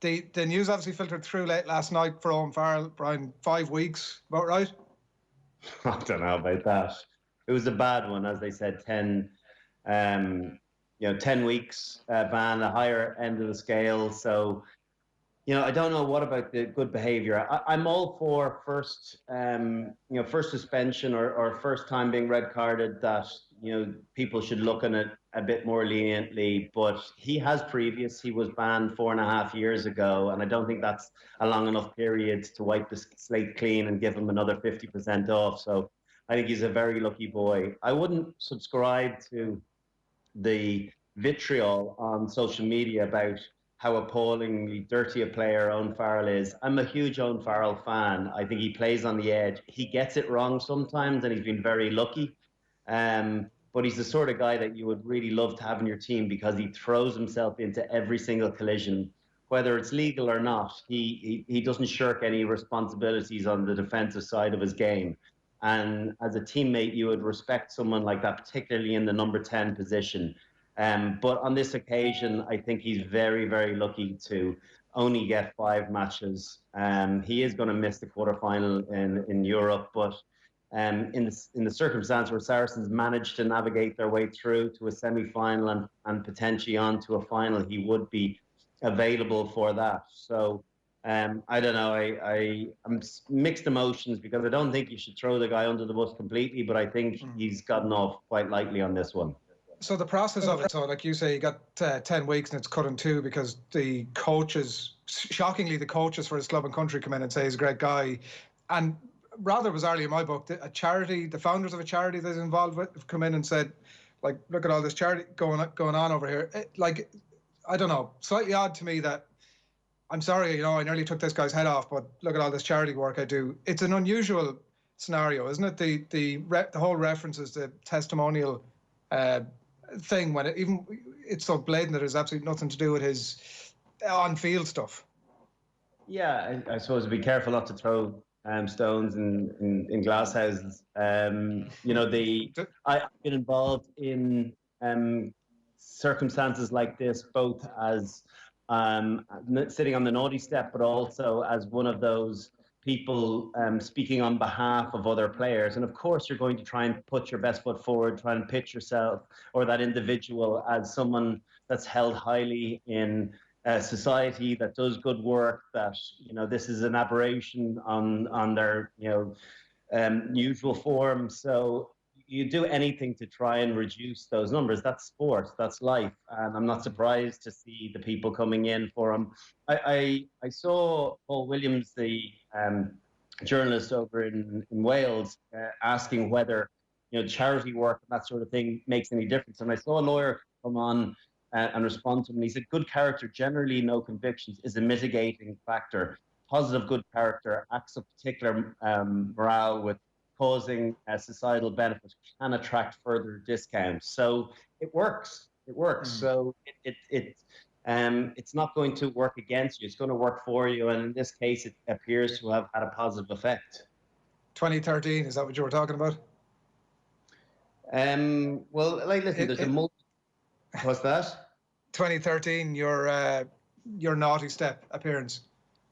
the news obviously filtered through late last night for Owen Farrell, Brian. 5 weeks, about right? I don't know about that. It was a bad one, as they said. 10 weeks ban, the higher end of the scale. So, I don't know what about the good behaviour. I'm all for first suspension or first time being red carded. That people should look at it a bit more leniently. But he has previous. He was banned 4.5 years ago, and I don't think that's a long enough period to wipe the slate clean and give him another 50% off. So I think he's a very lucky boy. I wouldn't subscribe to the vitriol on social media about how appallingly dirty a player Owen Farrell is. I'm a huge Owen Farrell fan. I think he plays on the edge. He gets it wrong sometimes, and he's been very lucky. But he's the sort of guy that you would really love to have in your team because he throws himself into every single collision, whether it's legal or not. He doesn't shirk any responsibilities on the defensive side of his game. And as a teammate, you would respect someone like that, particularly in the number 10 position. But on this occasion, I think he's very, very lucky to only get 5 matches. He is going to miss the quarterfinal in Europe, but in the circumstance where Saracens managed to navigate their way through to a semi-final and potentially on to a final, he would be available for that. So I don't know. I'm mixed emotions because I don't think you should throw the guy under the bus completely, but I think he's gotten off quite lightly on this one. So the process of it, so like you say, you got 10 weeks and it's cut in 2 because the coaches, shockingly, the coaches for his club and country come in and say he's a great guy. And rather bizarrely in my book, a charity, the founders of a charity that he's involved with have come in and said, like, look at all this charity going on over here. I don't know, slightly odd to me that, I'm sorry, I nearly took this guy's head off, but look at all this charity work I do. It's an unusual scenario, isn't it? The whole references, the testimonial thing, when it's so blatant that it has absolutely nothing to do with his on-field stuff. Yeah, I suppose be careful not to throw stones in glass houses. I've been involved in circumstances like this, both as sitting on the naughty step, but also as one of those people speaking on behalf of other players. And of course, you're going to try and put your best foot forward, try and pitch yourself or that individual as someone that's held highly in society, that does good work, that, this is an aberration on their, usual form. So you do anything to try and reduce those numbers. That's sport, that's life. And I'm not surprised to see the people coming in for him. I saw Paul Williams, the journalist over in Wales, asking whether, charity work and that sort of thing makes any difference. And I saw a lawyer come on and respond to him. And he said, good character, generally no convictions, is a mitigating factor. Positive good character, acts of particular morale with causing societal benefit can attract further discounts. So it works. So it's not going to work against you. It's going to work for you. And in this case, it appears to have had a positive effect. 2013, is that what you were talking about? Well, listen, there's a multi. What's that? 2013, your naughty step appearance.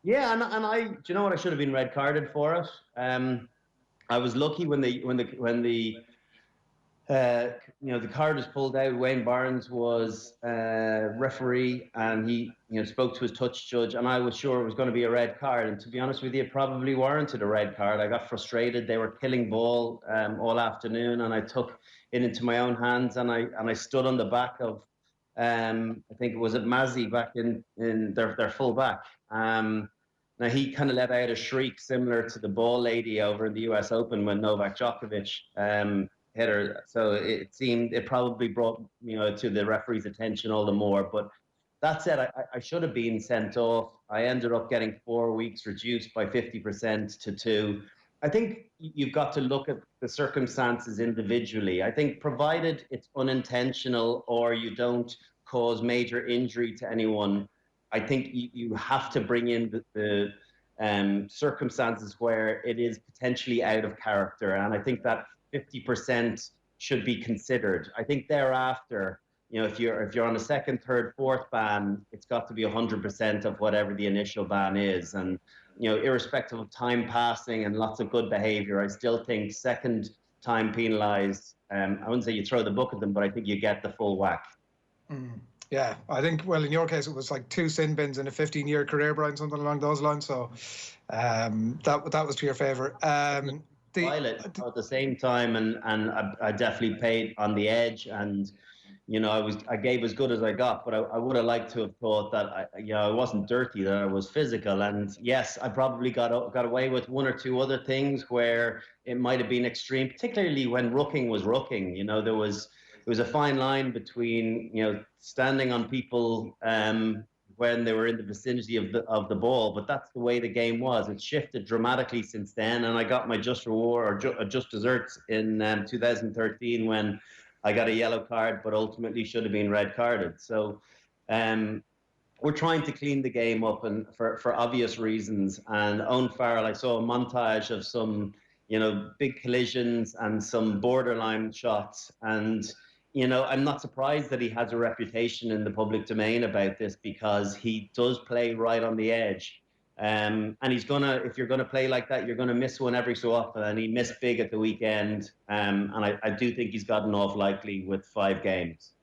Yeah, and I, do you know what? I should have been red carded for it. I was lucky when the card was pulled out. Wayne Barnes was referee, and he spoke to his touch judge, and I was sure it was going to be a red card. And to be honest with you, it probably warranted a red card. I got frustrated. They were killing ball all afternoon, and I took it into my own hands, and I stood on the back of I think it was at Mazzi back in their full back. Now, he kind of let out a shriek similar to the ball lady over in the US Open when Novak Djokovic hit her. So it probably brought to the referee's attention all the more. But that said, I should have been sent off. I ended up getting 4 weeks reduced by 50% to 2. I think you've got to look at the circumstances individually. I think provided it's unintentional or you don't cause major injury to anyone, I think you have to bring in the circumstances where it is potentially out of character. And I think that 50% should be considered. I think thereafter, if you're on a second, third, fourth ban, it's got to be 100% of whatever the initial ban is. And irrespective of time passing and lots of good behaviour, I still think second time penalised. I wouldn't say you throw the book at them, but I think you get the full whack. Yeah, I think, well, in your case, it was like 2 sin bins in a 15-year career, Brian, something along those lines. So that was to your favour. Pilot at the same time, and I definitely paid on the edge, and I gave as good as I got, but I would have liked to have thought that I wasn't dirty, that I was physical. And yes, I probably got away with one or two other things where it might have been extreme, particularly when rooking was rooking. There was a fine line between standing on people when they were in the vicinity of the ball, but that's the way the game was. It shifted dramatically since then, and I got my just reward or just desserts in 2013 when I got a yellow card, but ultimately should have been red carded. So we're trying to clean the game up, and for obvious reasons. And Owen Farrell, I saw a montage of some big collisions and some borderline shots, and I'm not surprised that he has a reputation in the public domain about this, because he does play right on the edge. And if you're gonna play like that, you're gonna miss one every so often. And he missed big at the weekend. And I do think he's gotten off likely with 5 games.